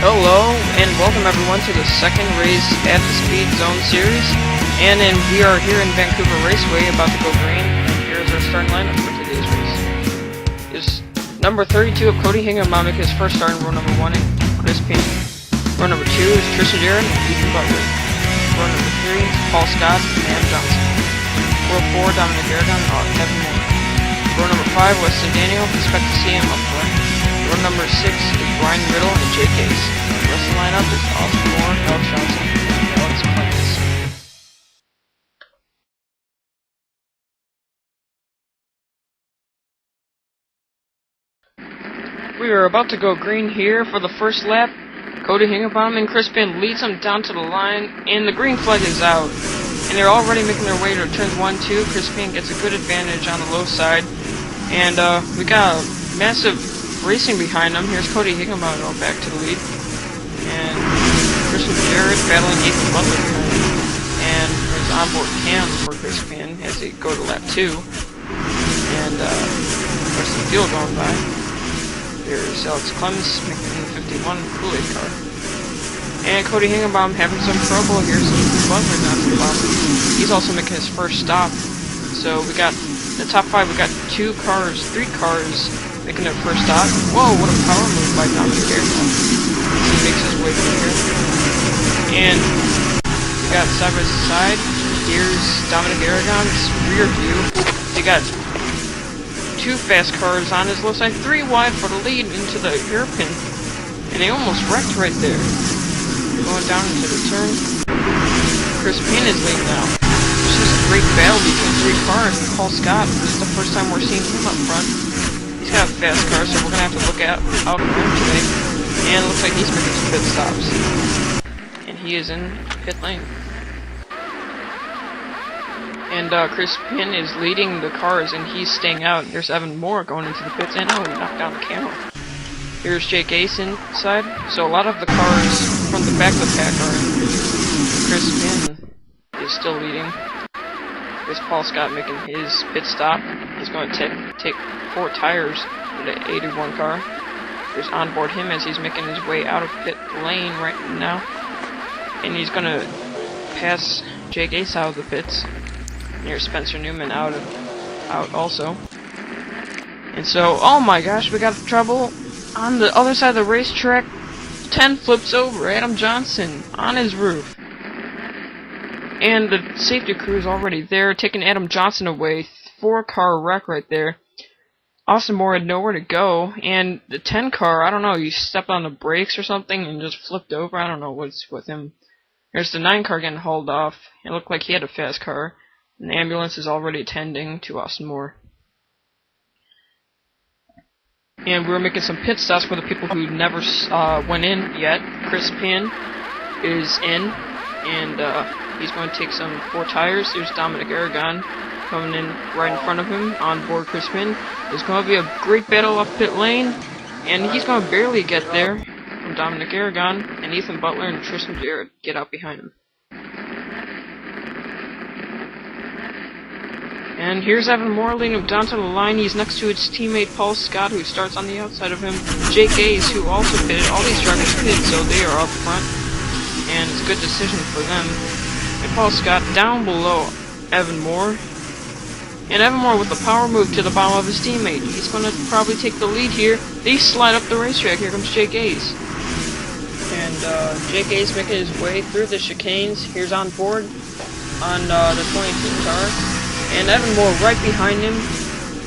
Hello, and welcome everyone to the second race at the SpeedZone series. And we are here in Vancouver Raceway, about to go green. And here's our starting lineup for today's race. Is number 32 of Cody Hingham-Mamick, his first start in row number 1, and Chris Payne. Row number 2 is Tristan Jarrett and Ethan Butler. Row number 3 is Paul Scott and Adam Johnson. Row 4, Dominic Aragon and Kevin Moore. Row number 5, Weston Daniel, expect to see him up front. Row number 6 is Brian Riddle and Jake Case. The rest of the lineup is Austin Moore, Alex Johnson, and Alex Clemens. We are about to go green here for the first lap. Cody Hingham and Chris Payne leads them down to the line, and the green flag is out. And they're already making their way to turns 1, 2. Chris Payne gets a good advantage on the low side. And we got a massive racing behind them. Here's Cody Hingham back to the lead. And Tristan Jarrett battling Ethan Butler behind him. And there's onboard cam for Chris Payne as they go to lap 2. And there's the field going by. There's Alex Clemens making the 51 Kool-Aid car. And Cody Hingham having some trouble. Here's Ethan Butler down to the bottom. He's also making his first stop. So we got in the top 5, we got 3 cars making their first stop. Whoa, what a power move by Dominic Aragon. He makes his way through here. And we got side by side. Here's Dominic Aragon's rear view. They got 2 fast cars on his low side, 3 wide for the lead into the hairpin. And they almost wrecked right there. Going down into the turn. Chris Payne is leading now. It's just a great battle between 3 cars and Paul Scott. This is the first time we're seeing him up front. He's got a fast car, so we're going to have to look out for him today. And it looks like he's making some pit stops. And he is in pit lane. And Chris Payne is leading the cars, and he's staying out. There's Evan Moore going into the pits, and oh, he knocked down the camera. Here's Jake Ace inside. So a lot of the cars from the back of the pack are in. Chris Payne is still leading. There's Paul Scott making his pit stop. He's going to take 4 tires for the 81 car. There's onboard him as he's making his way out of pit lane right now. And he's going to pass Jake Ace out of the pits. Here's Spencer Newman out also. And so, oh my gosh, we got trouble on the other side of the racetrack. 10 flips over Adam Johnson on his roof. And the safety crew is already there, taking Adam Johnson away. 4-car wreck right there. Austin Moore had nowhere to go, and the 10 car, I don't know, he stepped on the brakes or something and just flipped over. I don't know what's with him. There's the 9 car getting hauled off. It looked like he had a fast car. And the ambulance is already attending to Austin Moore. And we're making some pit stops for the people who never went in yet. Chris Payne is in, and he's going to take some 4 tires. There's Dominic Aragon coming in right in front of him on board Chris Payne. There's going to be a great battle off pit lane, and he's going to barely get there from Dominic Aragon, and Ethan Butler and Tristan Jarrett get out behind him. And here's Evan Moore leading him down to the line. He's next to his teammate Paul Scott, who starts on the outside of him. Jake Ace, who also pitted. All these drivers pitted, so they are up front. And it's a good decision for them. And Paul Scott down below Evan Moore. And Evan Moore with the power move to the bottom of his teammate. He's going to probably take the lead here. They slide up the racetrack. Here comes Jake Ace. And Jake Ace making his way through the chicanes. Here's on board on the 22 car. And Evan Moore right behind him.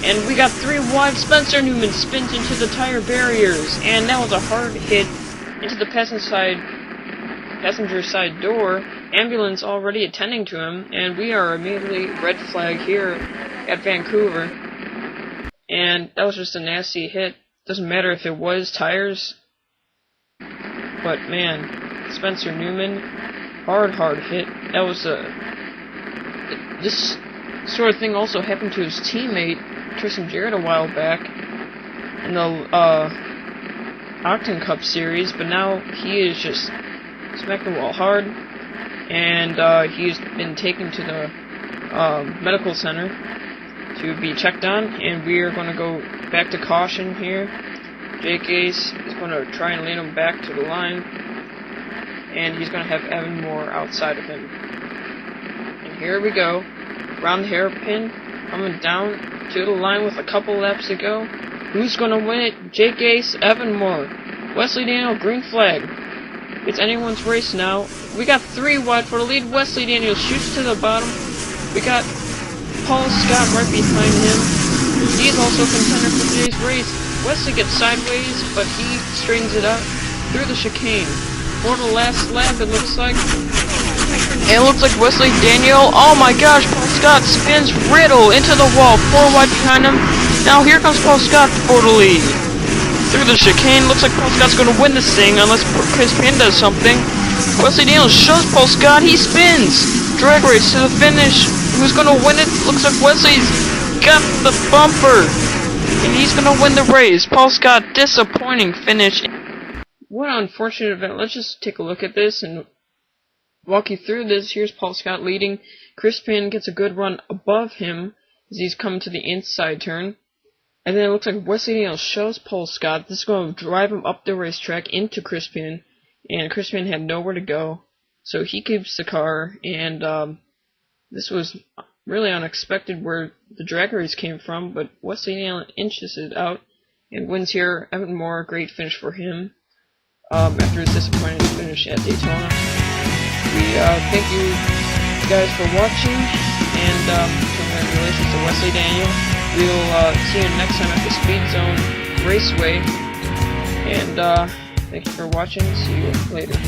And we got 3 wide. Spencer Newman spins into the tire barriers. And that was a hard hit into the passenger side door. Ambulance already attending to him. And we are immediately red flag here at Vancouver. And that was just a nasty hit. Doesn't matter if it was tires. But man, Spencer Newman, hard hit. That was this sort of thing also happened to his teammate, Tristan Jarrett, a while back in the Octane Cup series, but now he is just smacking the wall hard, and he's been taken to the medical center to be checked on, and we are going to go back to caution here Jake Ace is going to try and lead him back to the line, and he's going to have Evan Moore outside of him. And here we go, around the hairpin, coming down to the line with a couple laps to go. Who's going to win it? Jake Ace, Evan Moore, Wesley Daniel, green flag. It's anyone's race now. We got 3 wide for the lead. Wesley Daniels shoots to the bottom. We got Paul Scott right behind him. He's also a contender for today's race. Wesley gets sideways, but he straightens it out through the chicane. For the last lap, it looks like. And it looks like Wesley Daniel. Oh my gosh, Paul Scott spins Riddle into the wall. 4 wide behind him. Now here comes Paul Scott for the lead. Through the chicane, looks like Paul Scott's going to win this thing unless Chris Payne does something. Wesley Daniels shows Paul Scott, he spins! Drag race to the finish. Who's going to win it? Looks like Wesley's got the bumper. And he's going to win the race. Paul Scott, disappointing finish. What an unfortunate event. Let's just take a look at this and walk you through this. Here's Paul Scott leading. Chris Payne gets a good run above him as he's coming to the inside turn. And then it looks like Wesley Daniels shows Paul Scott. This is going to drive him up the racetrack into Chris Payne. And Chris Payne had nowhere to go. So he keeps the car. And this was really unexpected where the drag race came from. But Wesley Daniels inches it out and wins here. Evan Moore, great finish for him. After his disappointing finish at Daytona. We thank you guys for watching. And congratulations to Wesley Daniels. We'll see you next time at the SpeedZone Raceway, and thank you for watching. See you later.